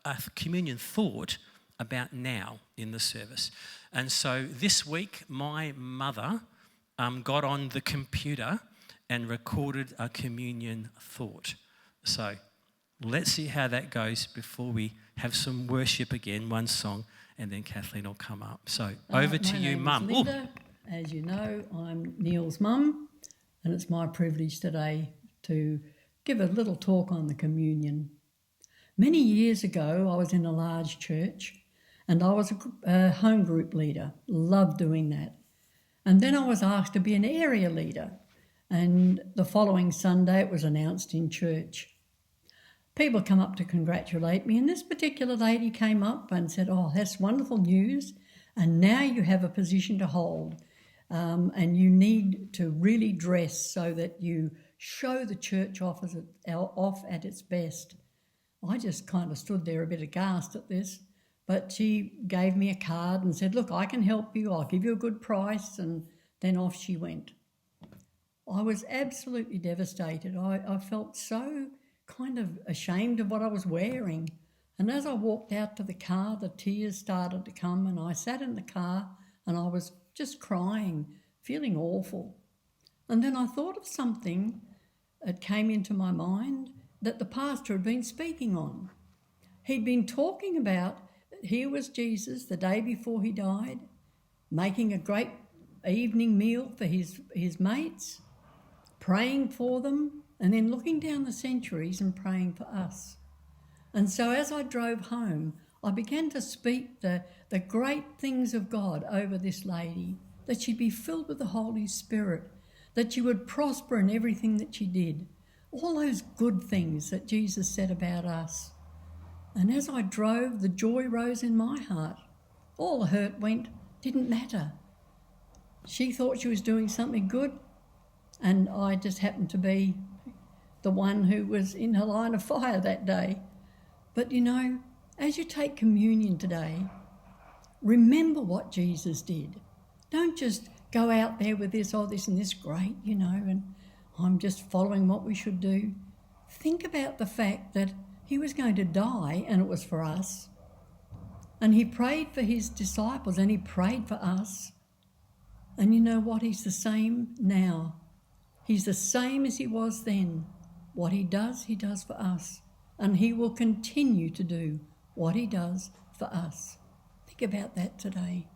a communion thought about now in the service. And so this week, my mother got on the computer and recorded a communion thought. So let's see how that goes before we have some worship again, one song, and then Kathleen will come up. So over to you, Mum. Linda. As you know, I'm Neil's mum, and it's my privilege today to give a little talk on the communion. Many years ago, I was in a large church, and I was a home group leader. Loved doing that. And then I was asked to be an area leader, and the following Sunday it was announced in church. People come up to congratulate me, and this particular lady came up and said, "Oh, that's wonderful news, and now you have a position to hold, and you need to really dress so that you show the church off at its best." I just kind of stood there a bit aghast at this, but she gave me a card and said, "Look, I can help you, I'll give you a good price," and then off she went. I was absolutely devastated. I felt so kind of ashamed of what I was wearing. And as I walked out to the car, the tears started to come, and I sat in the car and I was just crying, feeling awful. And then I thought of something that came into my mind that the pastor had been speaking on. He'd been talking about here was Jesus the day before he died, making a great evening meal for his mates, praying for them, and then looking down the centuries and praying for us. And so as I drove home, I began to speak the great things of God over this lady, that she'd be filled with the Holy Spirit, that she would prosper in everything that she did, all those good things that Jesus said about us. And as I drove, the joy rose in my heart. All the hurt didn't matter. She thought she was doing something good, and I just happened to be the one who was in her line of fire that day. But you know, as you take communion today, remember what Jesus did. Don't just go out there with this, oh, this and this, great, you know, and I'm just following what we should do. Think about the fact that he was going to die, and it was for us. And he prayed for his disciples, and he prayed for us. And you know what? He's the same now. He's the same as he was then. What he does for us. And he will continue to do what he does for us. Think about that today.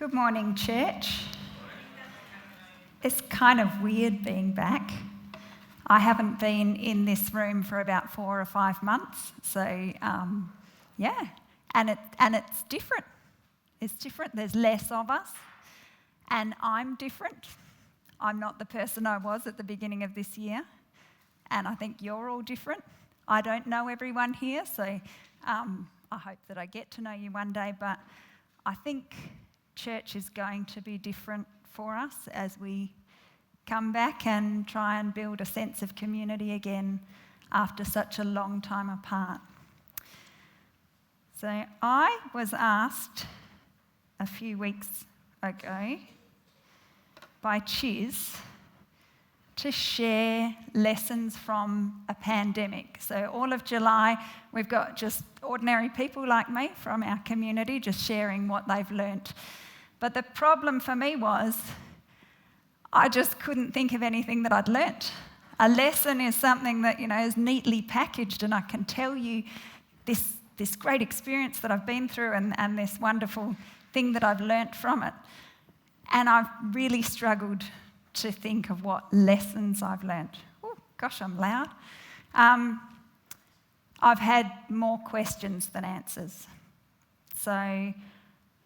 Good morning, church. It's kind of weird being back. I haven't been in this room for about 4 or 5 months, so yeah, and it's different. It's different. There's less of us, and I'm different. I'm not the person I was at the beginning of this year, and I think you're all different. I don't know everyone here, so I hope that I get to know you one day, but I think church is going to be different for us as we come back and try and build a sense of community again after such a long time apart. So I was asked a few weeks ago by Chiz to share lessons from a pandemic. So all of July, we've got just ordinary people like me from our community just sharing what they've learnt. But the problem for me was I just couldn't think of anything that I'd learnt. A lesson is something that, is neatly packaged, and I can tell you this great experience that I've been through and this wonderful thing that I've learnt from it. And I've really struggled to think of what lessons I've learnt. Oh, gosh, I'm loud. I've had more questions than answers. So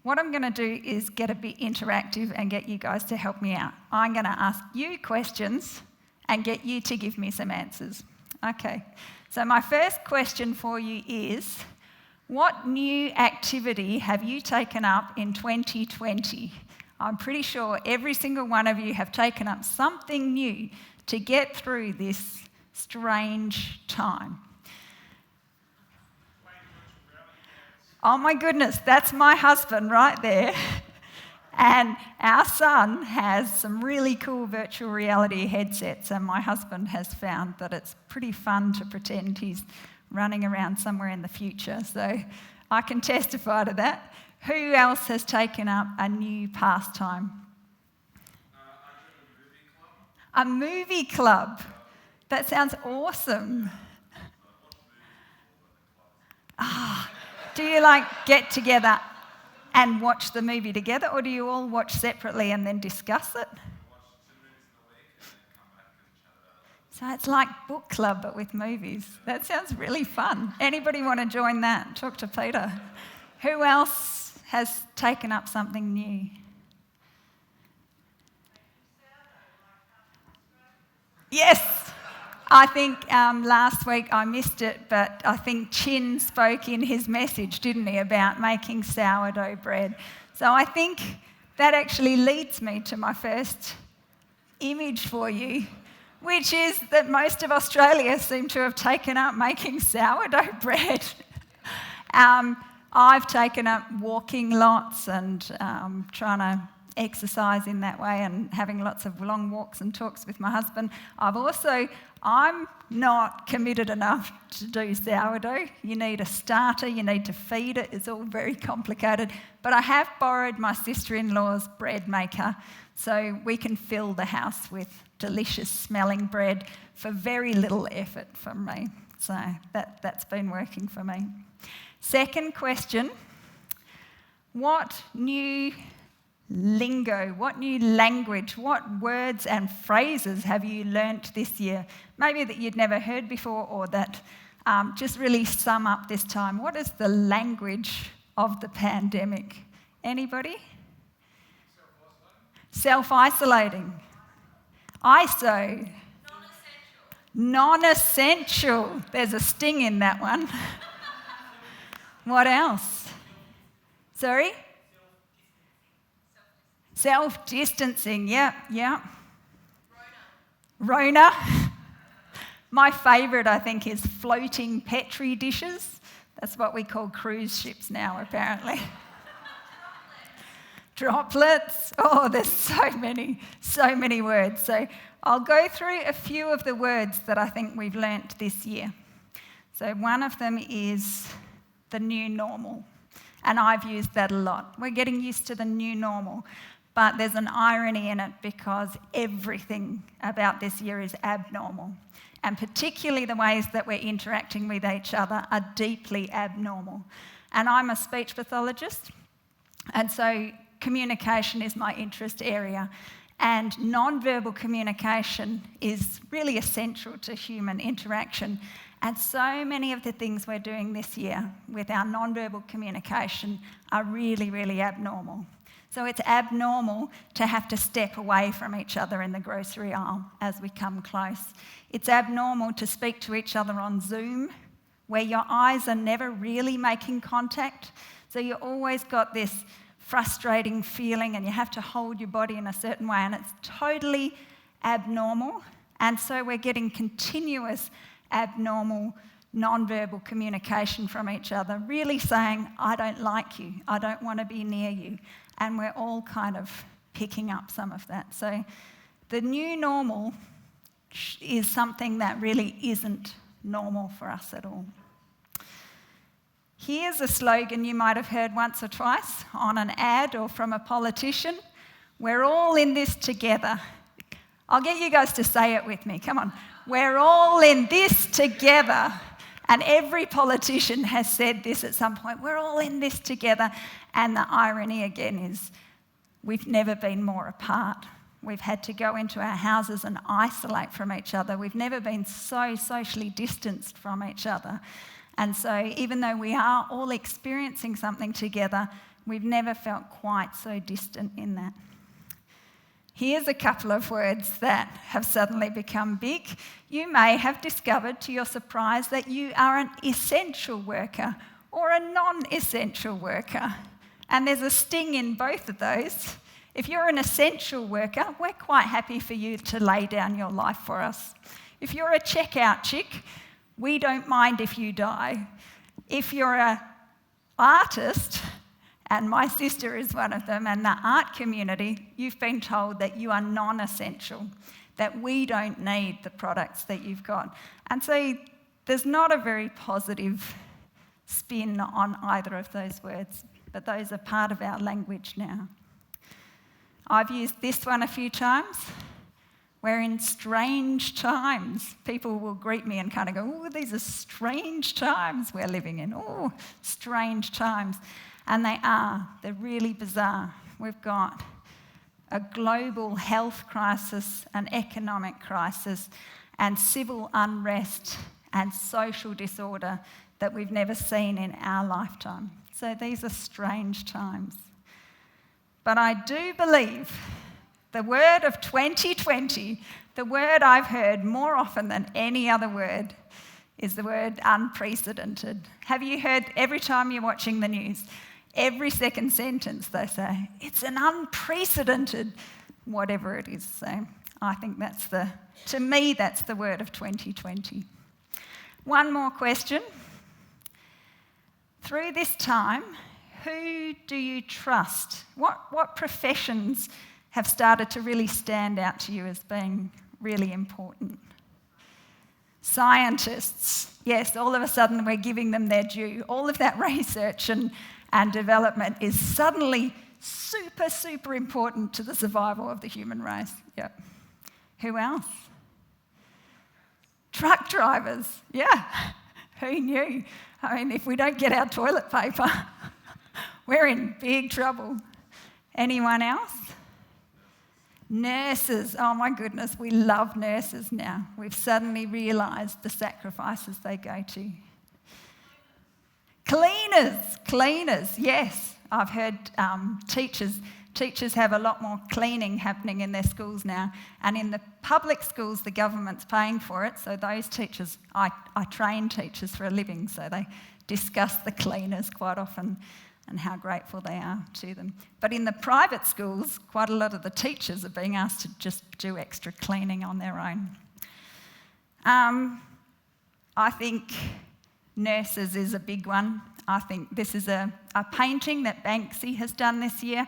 what I'm going to do is get a bit interactive and get you guys to help me out. I'm going to ask you questions and get you to give me some answers. Okay, so my first question for you is, what new activity have you taken up in 2020? I'm pretty sure every single one of you have taken up something new to get through this strange time. Oh my goodness, that's my husband right there. And our son has some really cool virtual reality headsets, and my husband has found that it's pretty fun to pretend he's running around somewhere in the future. So I can testify to that. Who else has taken up a new pastime? A movie club. That sounds awesome. Do you get together and watch the movie together, or do you all watch separately and then discuss it? So it's like book club but with movies. That sounds really fun. Anybody want to join that? Talk to Peter. Who else has taken up something new? Yes. I think last week I missed it, but I think Chin spoke in his message, didn't he, about making sourdough bread. So I think that actually leads me to my first image for you, which is that most of Australia seem to have taken up making sourdough bread. I've taken up walking lots and trying to exercise in that way and having lots of long walks and talks with my husband. I'm not committed enough to do sourdough. You need a starter, you need to feed it, it's all very complicated. But I have borrowed my sister-in-law's bread maker so we can fill the house with delicious smelling bread for very little effort from me. So that's been working for me. Second question, what new lingo, what new language, what words and phrases have you learnt this year? Maybe that you'd never heard before, or that just really sum up this time. What is the language of the pandemic? Anybody? Self-isolating. ISO. Non-essential. There's a sting in that one. What else? Sorry? Self-distancing, yeah. Rona. My favourite, I think, is floating Petri dishes. That's what we call cruise ships now, apparently. Droplets. Oh, there's so many words. So I'll go through a few of the words that I think we've learnt this year. So one of them is the new normal, and I've used that a lot. We're getting used to the new normal. But there's an irony in it because everything about this year is abnormal. And particularly the ways that we're interacting with each other are deeply abnormal. And I'm a speech pathologist. And so communication is my interest area, and non-verbal communication is really essential to human interaction. And so many of the things we're doing this year with our non-verbal communication are really, really abnormal. So it's abnormal to have to step away from each other in the grocery aisle as we come close. It's abnormal to speak to each other on Zoom, where your eyes are never really making contact. So you always got this frustrating feeling and you have to hold your body in a certain way, and it's totally abnormal. And so we're getting continuous abnormal non-verbal communication from each other, really saying, I don't like you, I don't want to be near you. And we're all kind of picking up some of that. So the new normal is something that really isn't normal for us at all. Here's a slogan you might have heard once or twice on an ad or from a politician. We're all in this together. I'll get you guys to say it with me. Come on. We're all in this together. And every politician has said this at some point. We're all in this together. And the irony again is we've never been more apart. We've had to go into our houses and isolate from each other. We've never been so socially distanced from each other. And so even though we are all experiencing something together, we've never felt quite so distant in that. Here's a couple of words that have suddenly become big. You may have discovered to your surprise that you are an essential worker or a non-essential worker. And there's a sting in both of those. If you're an essential worker, we're quite happy for you to lay down your life for us. If you're a checkout chick, we don't mind if you die. If you're an artist, and my sister is one of them, and the art community, you've been told that you are non-essential, that we don't need the products that you've got. And so there's not a very positive spin on either of those words, but those are part of our language now. I've used this one a few times. We're in strange times. People will greet me and kind of go, oh, these are strange times we're living in. Oh, strange times. And they are. They're really bizarre. We've got a global health crisis, an economic crisis, and civil unrest and social disorder that we've never seen in our lifetime. So these are strange times. But I do believe the word of 2020, the word I've heard more often than any other word, is the word unprecedented. Have you heard every time you're watching the news, every second sentence they say, it's an unprecedented whatever it is. So I think to me, that's the word of 2020. One more question. Through this time, who do you trust? What professions have started to really stand out to you as being really important? Scientists, yes, all of a sudden we're giving them their due. All of that research and development is suddenly super, super important to the survival of the human race. Yep. Who else? Truck drivers, yeah. Who knew? I mean, if we don't get our toilet paper, we're in big trouble. Anyone else? Nurses, oh my goodness, we love nurses now. We've suddenly realised the sacrifices they go to. Cleaners, yes. I've heard teachers have a lot more cleaning happening in their schools now. And in the public schools, the government's paying for it. So those teachers, I train teachers for a living, so they discuss the cleaners quite often and how grateful they are to them. But in the private schools, quite a lot of the teachers are being asked to just do extra cleaning on their own. I think nurses is a big one. I think this is a painting that Banksy has done this year,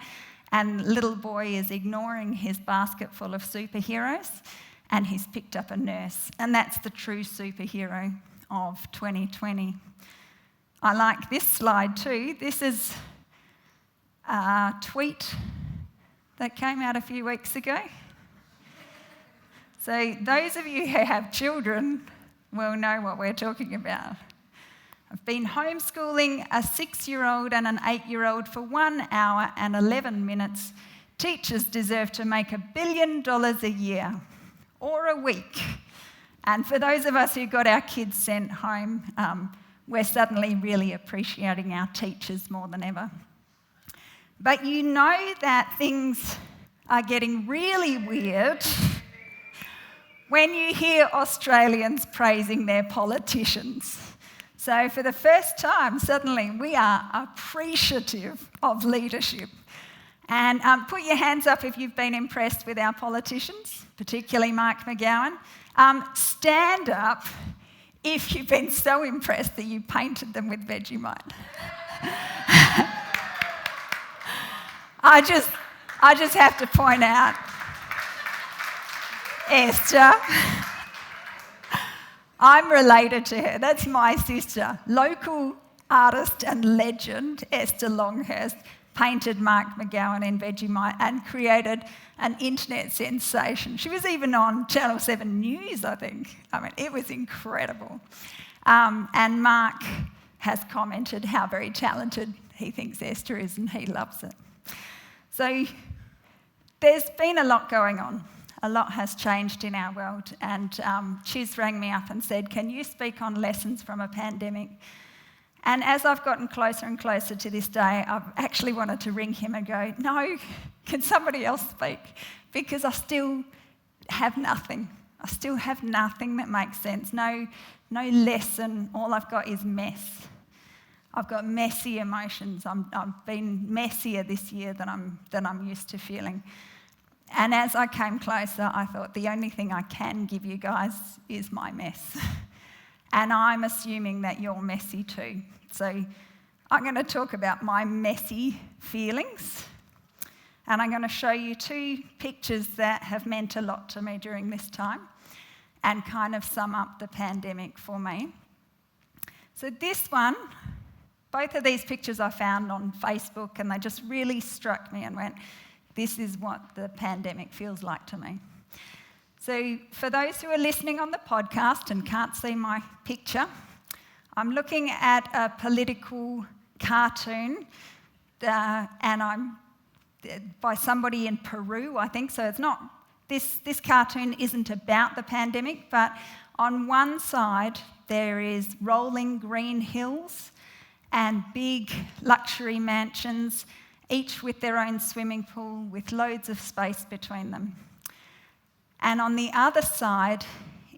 and little boy is ignoring his basket full of superheroes, and he's picked up a nurse, and that's the true superhero of 2020. I like this slide too. This is a tweet that came out a few weeks ago. So those of you who have children will know what we're talking about. I've been homeschooling a 6-year-old and an 8-year-old for 1 hour and 11 minutes. Teachers deserve to make $1 billion a year or a week. And for those of us who got our kids sent home, we're suddenly really appreciating our teachers more than ever. But you know that things are getting really weird when you hear Australians praising their politicians. So for the first time, suddenly we are appreciative of leadership. And put your hands up if you've been impressed with our politicians, particularly Mark McGowan. Stand up if you've been so impressed that you painted them with Vegemite. I just have to point out, Esther, I'm related to her. That's my sister. Local artist and legend, Esther Longhurst, painted Mark McGowan in Vegemite and created an internet sensation. She was even on Channel 7 News, I think. I mean, it was incredible. And Mark has commented how very talented he thinks Esther is, and he loves it. So there's been a lot going on. A lot has changed in our world, and Chiz rang me up and said, can you speak on lessons from a pandemic? And as I've gotten closer and closer to this day, I've actually wanted to ring him and go, no, can somebody else speak? Because I still have nothing. I still have nothing that makes sense. No lesson. All I've got is mess. I've got messy emotions. I've been messier this year than I'm used to feeling. And as I came closer, I thought the only thing I can give you guys is my mess. And I'm assuming that you're messy too. So I'm going to talk about my messy feelings. And I'm going to show you 2 pictures that have meant a lot to me during this time and kind of sum up the pandemic for me. So this one, both of these pictures I found on Facebook, and they just really struck me and went, this is what the pandemic feels like to me. So for those who are listening on the podcast and can't see my picture, I'm looking at a political cartoon, and I'm by somebody in Peru, I think. So it's not, this cartoon isn't about the pandemic, but on one side there is rolling green hills and big luxury mansions, each with their own swimming pool with loads of space between them. And on the other side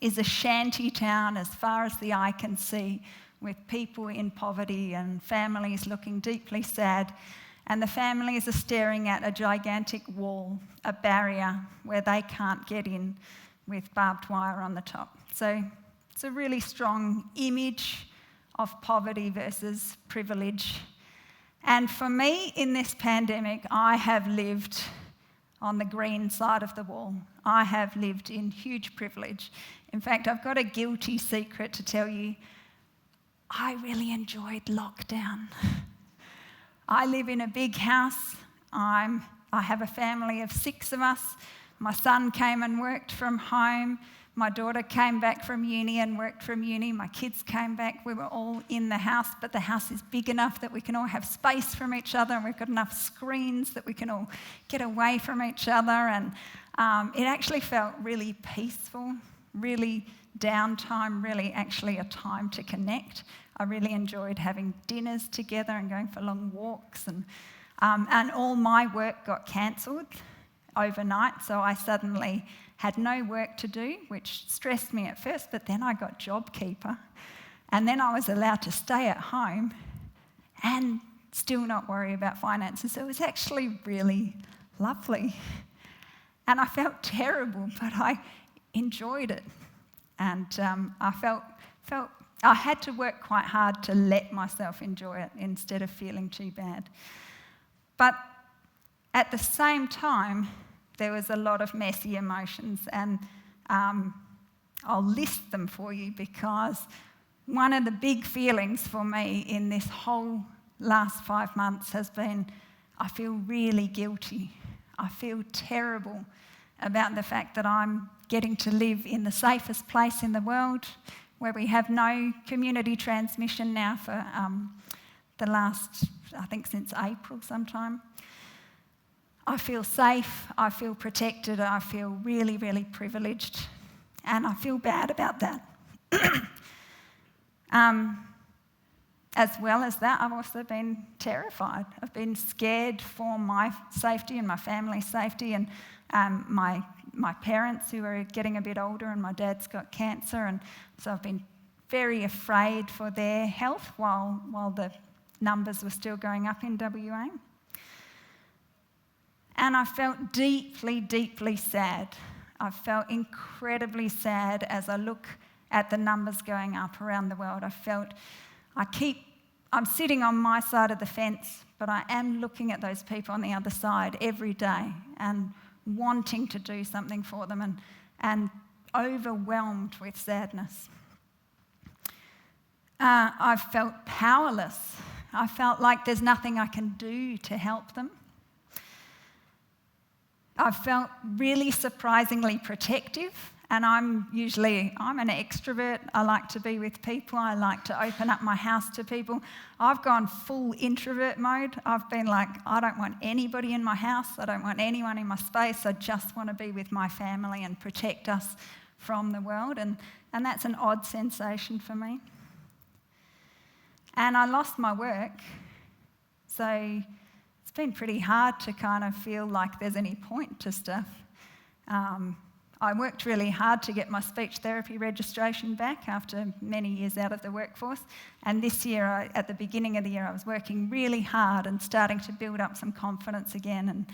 is a shanty town as far as the eye can see, with people in poverty and families looking deeply sad. And the families are staring at a gigantic wall, a barrier where they can't get in, with barbed wire on the top. So it's a really strong image of poverty versus privilege. And for me, in this pandemic, I have lived on the green side of the wall. I have lived in huge privilege. In fact, I've got a guilty secret to tell you. I really enjoyed lockdown. I live in a big house. I have a family of 6 of us. My son came and worked from home. My daughter came back from uni and worked from uni. My kids came back. We were all in the house, but the house is big enough that we can all have space from each other, and we've got enough screens that we can all get away from each other. And it actually felt really peaceful, really downtime, really actually a time to connect. I really enjoyed having dinners together and going for long walks. And all my work got cancelled overnight, so I suddenly had no work to do, which stressed me at first, but then I got JobKeeper, and then I was allowed to stay at home and still not worry about finances. So it was actually really lovely. And I felt terrible, but I enjoyed it. And I felt I had to work quite hard to let myself enjoy it instead of feeling too bad. But at the same time, there was a lot of messy emotions, and I'll list them for you, because one of the big feelings for me in this whole last 5 months has been, I feel really guilty. I feel terrible about the fact that I'm getting to live in the safest place in the world, where we have no community transmission now for the last, I think since April sometime. I feel safe, I feel protected, I feel really, really privileged, and I feel bad about that. As well as that, I've also been terrified. I've been scared for my safety and my family's safety, and my parents who are getting a bit older, and my dad's got cancer, and so I've been very afraid for their health while the numbers were still going up in WA. And I felt deeply, deeply sad. I felt incredibly sad as I look at the numbers going up around the world. I'm sitting on my side of the fence, but I am looking at those people on the other side every day and wanting to do something for them and overwhelmed with sadness. I've felt powerless. I felt like there's nothing I can do to help them. I felt really surprisingly protective, and I'm an extrovert. I like to be with people. I like to open up my house to people. I've gone full introvert mode. I've been like, I don't want anybody in my house. I don't want anyone in my space. I just want to be with my family and protect us from the world, and that's an odd sensation for me. And I lost my work, so it's been pretty hard to kind of feel like there's any point to stuff. I worked really hard to get my speech therapy registration back after many years out of the workforce, and this year, at the beginning of the year, I was working really hard and starting to build up some confidence again and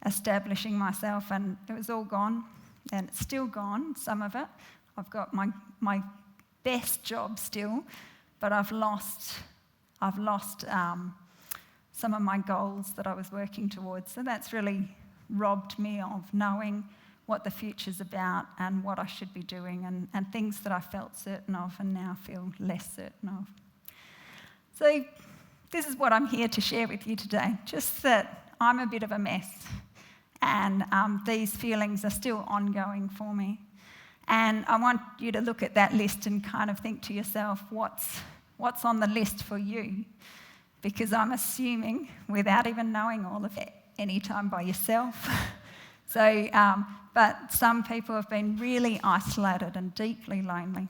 establishing myself, and it was all gone, and it's still gone, some of it. I've got my best job still, but I've lost some of my goals that I was working towards. So that's really robbed me of knowing what the future's about and what I should be doing, and things that I felt certain of and now feel less certain of. So this is what I'm here to share with you today, just that I'm a bit of a mess, and these feelings are still ongoing for me. And I want you to look at that list and kind of think to yourself, what's on the list for you? Because I'm assuming, without even knowing all of it, any time by yourself. So, but some people have been really isolated and deeply lonely.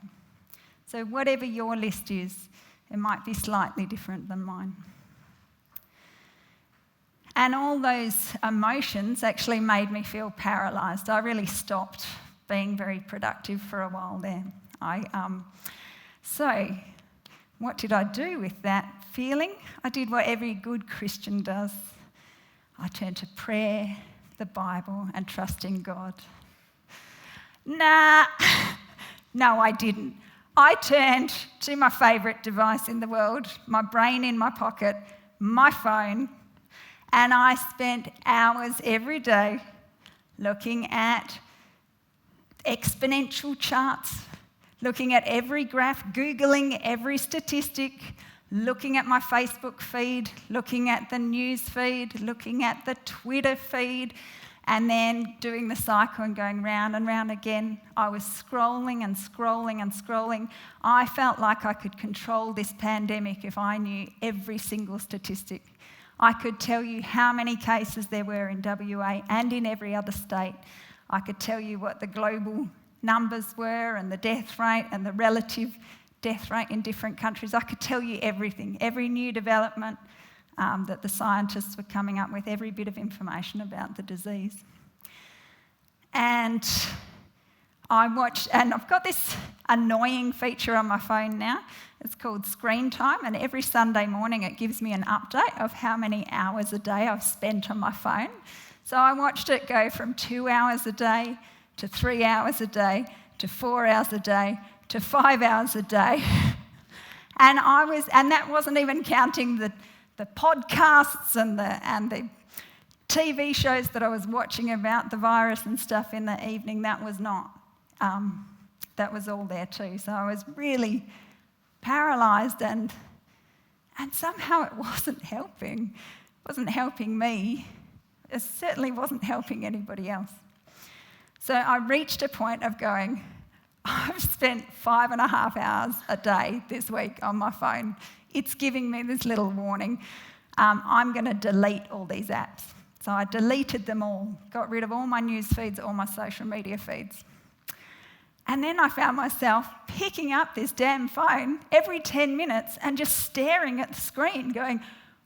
So whatever your list is, it might be slightly different than mine. And all those emotions actually made me feel paralysed. I really stopped being very productive for a while there. So what did I do with that feeling? I did what every good Christian does. I turned to prayer, the Bible, and trusting God. No, I didn't. I turned to my favourite device in the world, my brain in my pocket, my phone, and I spent hours every day looking at exponential charts, looking at every graph, Googling every statistic, looking at my Facebook feed, looking at the news feed, looking at the Twitter feed, and then doing the cycle and going round and round again. I was scrolling and scrolling and scrolling. I felt like I could control this pandemic if I knew every single statistic. I could tell you how many cases there were in WA and in every other state. I could tell you what the global numbers were and the death rate and the relative death rate in different countries. I could tell you everything, every new development that the scientists were coming up with, every bit of information about the disease. And I watched, and I've got this annoying feature on my phone now. It's called Screen Time, and every Sunday morning it gives me an update of how many hours a day I've spent on my phone. So I watched it go from 2 hours a day to 3 hours a day to 4 hours a day to 5 hours a day. And that wasn't even counting the podcasts and the TV shows that I was watching about the virus and stuff in the evening. That was not. That was all there too. So I was really paralysed, and somehow it wasn't helping. It wasn't helping me. It certainly wasn't helping anybody else. So I reached a point of going, I've spent 5.5 hours a day this week on my phone. It's giving me this little warning. I'm going to delete all these apps. So I deleted them all, got rid of all my news feeds, all my social media feeds. And then I found myself picking up this damn phone every 10 minutes and just staring at the screen going,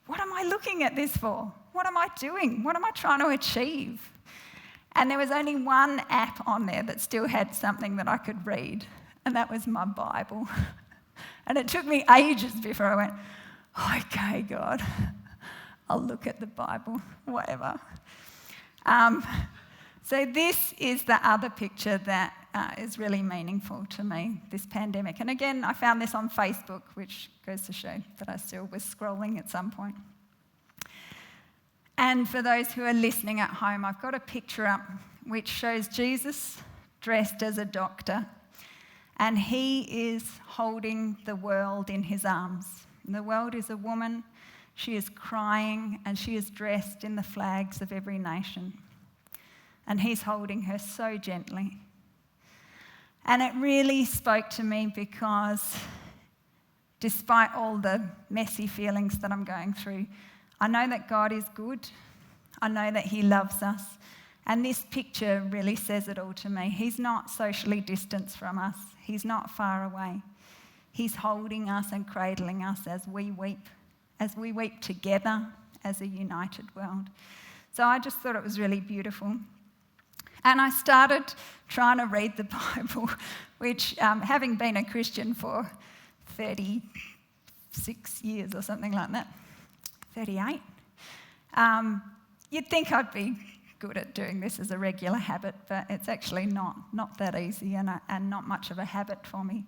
what am I looking at this for? What am I doing? What am I trying to achieve? And there was only one app on there that still had something that I could read, and that was my Bible. And it took me ages before I went, okay, God, I'll look at the Bible, whatever. So this is the other picture that is really meaningful to me, this pandemic. And again, I found this on Facebook, which goes to show that I still was scrolling at some point. And for those who are listening at home, I've got a picture up which shows Jesus dressed as a doctor, and he is holding the world in his arms. And the world is a woman. She is crying, and she is dressed in the flags of every nation. And he's holding her so gently. And it really spoke to me because despite all the messy feelings that I'm going through, I know that God is good. I know that he loves us. And this picture really says it all to me. He's not socially distanced from us. He's not far away. He's holding us and cradling us as we weep together as a united world. So I just thought it was really beautiful. And I started trying to read the Bible, which, having been a Christian for 36 years or something like that, 38, you'd think I'd be good at doing this as a regular habit, but it's actually not that easy and not much of a habit for me.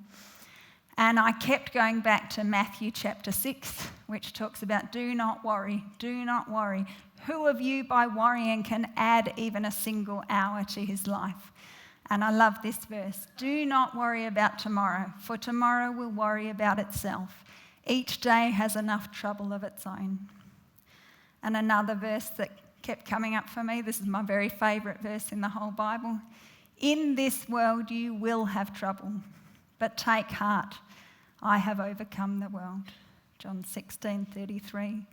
And I kept going back to Matthew chapter 6, which talks about do not worry, do not worry. Who of you by worrying can add even a single hour to his life? And I love this verse. Do not worry about tomorrow, for tomorrow will worry about itself. Each day has enough trouble of its own. And another verse that kept coming up for me, this is my very favourite verse in the whole Bible. In this world you will have trouble, but take heart, I have overcome the world. John 16:33.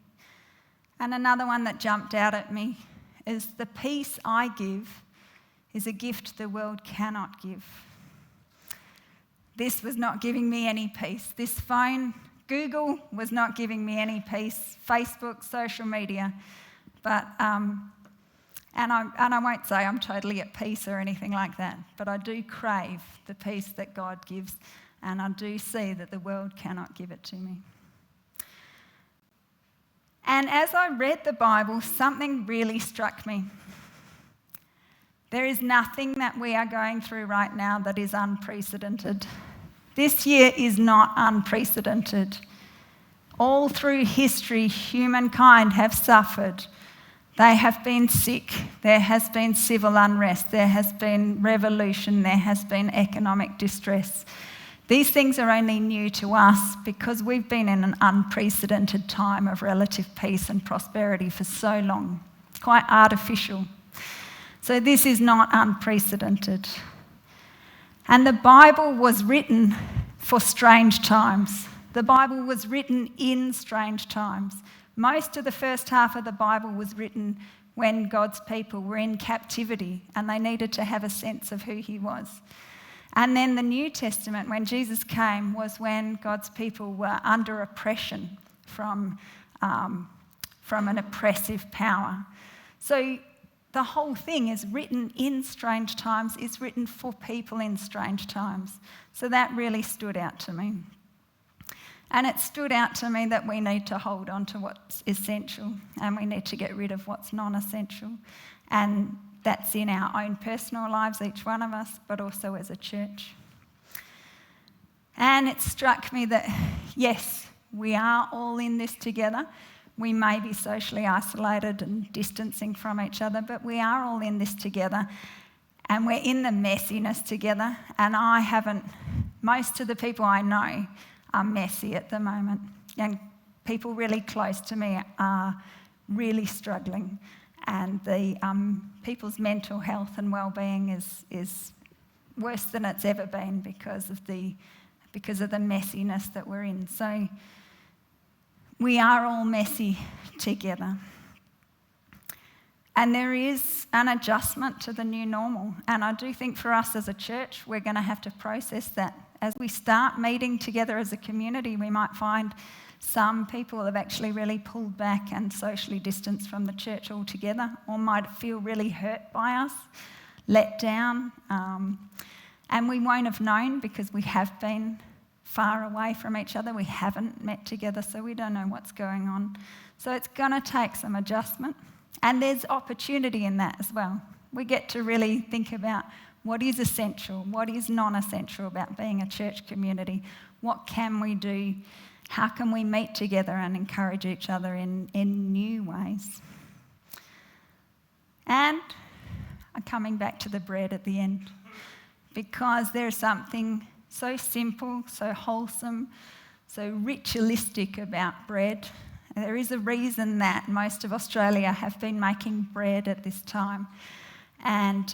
And another one that jumped out at me is the peace I give is a gift the world cannot give. This was not giving me any peace. This phone, Google, was not giving me any peace. Facebook, social media. But, and I won't say I'm totally at peace or anything like that, but I do crave the peace that God gives, and I do see that the world cannot give it to me. And as I read the Bible, something really struck me. There is nothing that we are going through right now that is unprecedented. This year is not unprecedented. All through history, humankind have suffered. They have been sick. There has been civil unrest. There has been revolution. There has been economic distress. These things are only new to us because we've been in an unprecedented time of relative peace and prosperity for so long. It's quite artificial. So this is not unprecedented. And the Bible was written for strange times. The Bible was written in strange times. Most of the first half of the Bible was written when God's people were in captivity and they needed to have a sense of who he was. And then the New Testament, when Jesus came, was when God's people were under oppression from an oppressive power. So the whole thing is written in strange times, is written for people in strange times. So that really stood out to me. And it stood out to me that we need to hold on to what's essential and we need to get rid of what's non-essential. And that's in our own personal lives, each one of us, but also as a church. And it struck me that, yes, we are all in this together. We may be socially isolated and distancing from each other, but we are all in this together. And we're in the messiness together. And most of the people I know are messy at the moment. And people really close to me are really struggling. And the people's mental health and well-being is worse than it's ever been because of the messiness that we're in. So we are all messy together. And there is an adjustment to the new normal. And I do think for us as a church, we're going to have to process that. As we start meeting together as a community, we might find some people have actually really pulled back and socially distanced from the church altogether, or might feel really hurt by us, let down. And we won't have known because we have been far away from each other. We haven't met together, so we don't know what's going on. So it's going to take some adjustment. And there's opportunity in that as well. We get to really think about what is essential, what is non-essential about being a church community. What can we do? How can we meet together and encourage each other in new ways? And I'm coming back to the bread at the end, because there's something so simple, so wholesome, so ritualistic about bread. There is a reason that most of Australia have been making bread at this time. And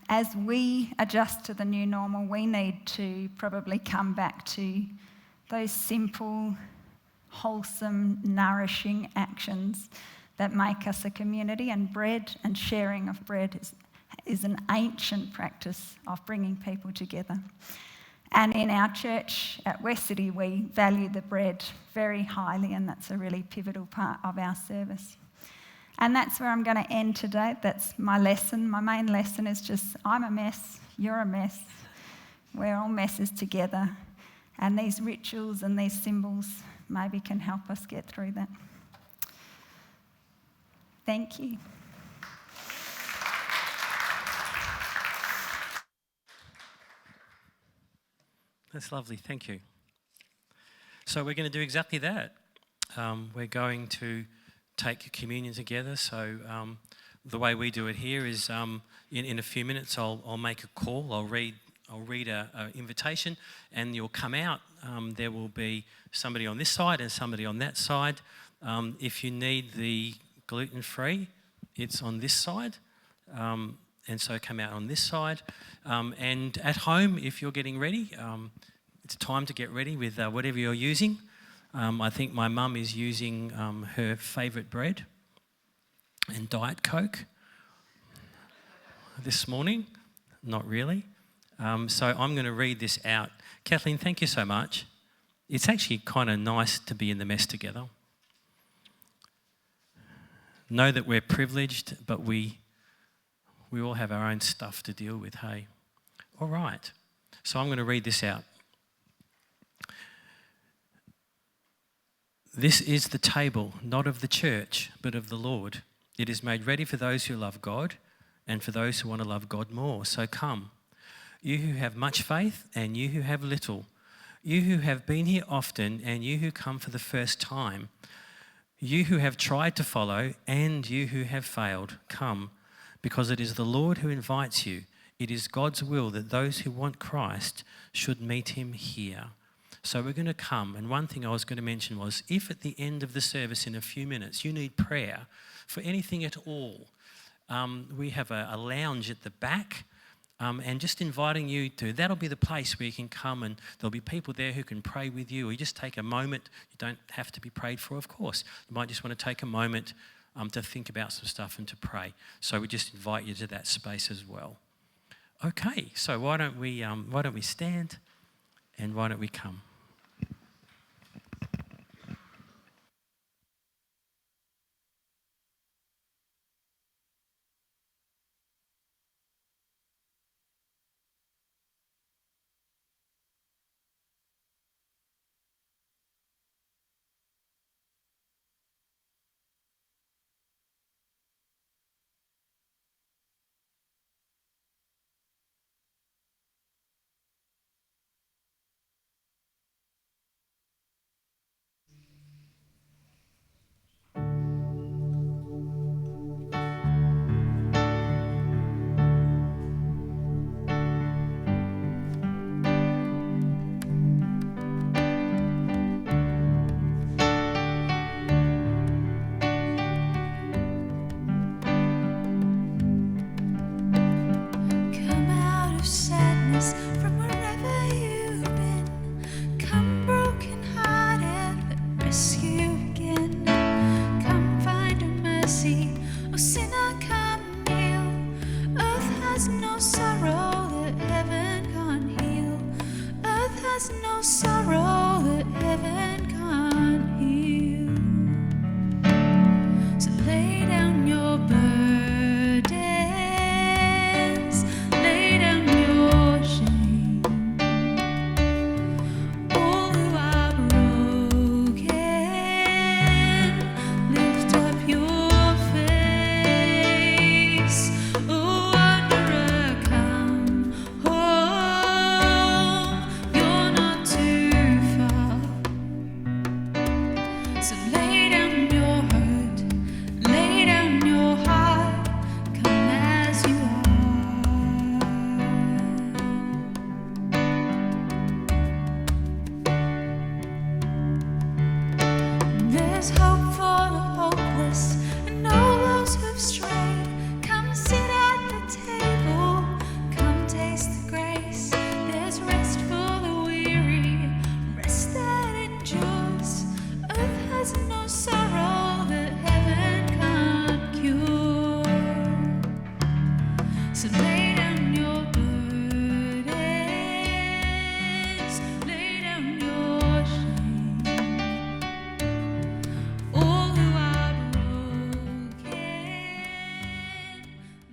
as we adjust to the new normal, we need to probably come back to those simple, wholesome, nourishing actions that make us a community. And bread and sharing of bread is an ancient practice of bringing people together. And in our church at West City, we value the bread very highly, and that's a really pivotal part of our service. And that's where I'm going to end today. That's my lesson. My main lesson is just, I'm a mess, you're a mess. We're all messes together. And these rituals and these symbols maybe can help us get through that. Thank you. That's lovely, thank you. So we're going to do exactly that. We're going to take communion together. So the way we do it here is in a few minutes I'll make a call. I'll read an invitation, and you'll come out. There will be somebody on this side and somebody on that side. If you need the gluten-free, it's on this side. And so come out on this side. And at home, if you're getting ready, it's time to get ready with whatever you're using. I think my mum is using her favourite bread and Diet Coke this morning. Not really. So I'm going to read this out. Kathleen, thank you so much. It's actually kind of nice to be in the mess together. Know that we're privileged, but we all have our own stuff to deal with, hey? All right. So I'm going to read this out. This is the table, not of the church, but of the Lord. It is made ready for those who love God and for those who want to love God more. So come, you who have much faith and you who have little, you who have been here often and you who come for the first time, you who have tried to follow and you who have failed, come, because it is the Lord who invites you. It is God's will that those who want Christ should meet him here. So we're going to come, and one thing I was going to mention was, if at the end of the service in a few minutes you need prayer for anything at all, we have a lounge at the back, and just inviting you to, that'll be the place where you can come, and there'll be people there who can pray with you, or you just take a moment. You don't have to be prayed for, of course. You might just want to take a moment to think about some stuff and to pray. So we just invite you to that space as well. Okay, so why don't we stand, and why don't we come? mercy, O sinner, come kneel. Earth has no sorrow that heaven can't heal. Earth has no sorrow that heaven can't heal. So lay down your burdens, lay down your shame. All who are broken, lift up your face. O wanderer, come home, you're not too far. So lay down your hurt, lay down your heart, come as you are. There's hope for the hopeless and all those who've strayed. Come sit at the table, come taste the grace. There's rest for the weary, rest that endures. Earth has no sorrow that heaven can't cure. So lay down your burdens, lay down your shame. All who are broken,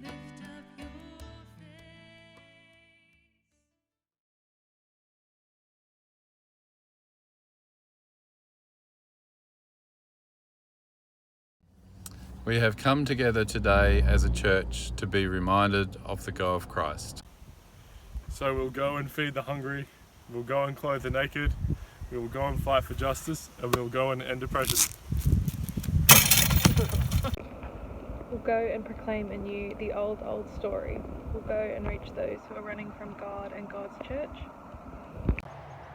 lift up your face. We have come together today as a church to be reminded of the go of Christ. So we'll go and feed the hungry, we'll go and clothe the naked, we will go and fight for justice, and we'll go and end oppression. We'll go and proclaim anew the old story. We'll go and reach those who are running from God and God's church.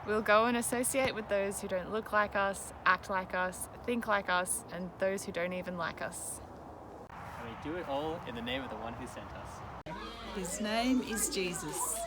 We'll go and associate with those who don't look like us, act like us, think like us, and those who don't even like us. And we do it all in the name of the one who sent us. His name is Jesus.